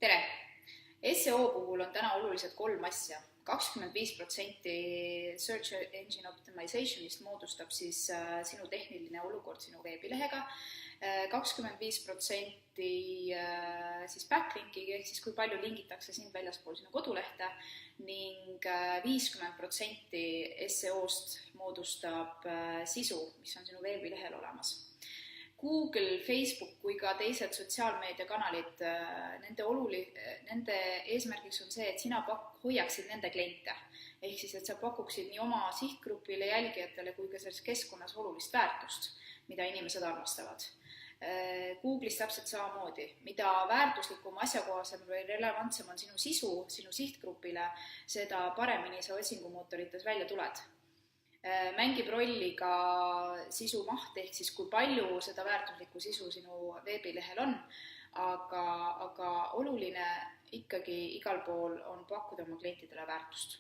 Tere! SEO puhul on täna olulised kolm asja. 25% Search Engine Optimizationist moodustab siis sinu tehniline olukord sinu veebilehega, 25% siis backlinki, ehk siis kui palju lingitakse sind väljaspool sinu kodulehte, ning 50% SEO-st moodustab sisu, mis on sinu veebilehel olemas. Google, Facebook kui ka teised sotsiaalmeediakanalid, nende eesmärgiks on see, et sina hoiaksid nende kliente. Ehk siis, et sa pakuksid nii oma sihtgrupile, jälgijatele kui ka selles keskkonnas olulist väärtust, mida inimesed armastavad. Google'is täpselt samamoodi. Mida väärtuslikum, asjakohasem või relevantsem on sinu sisu sinu sihtgrupile, seda paremini sa otsingumootorites välja tuled. Mängib rolli ka sisu maht, ehk siis kui palju seda väärtuslikku sisu sinu veebilehel on, aga oluline ikkagi igal pool on pakkuda oma klientidele väärtust.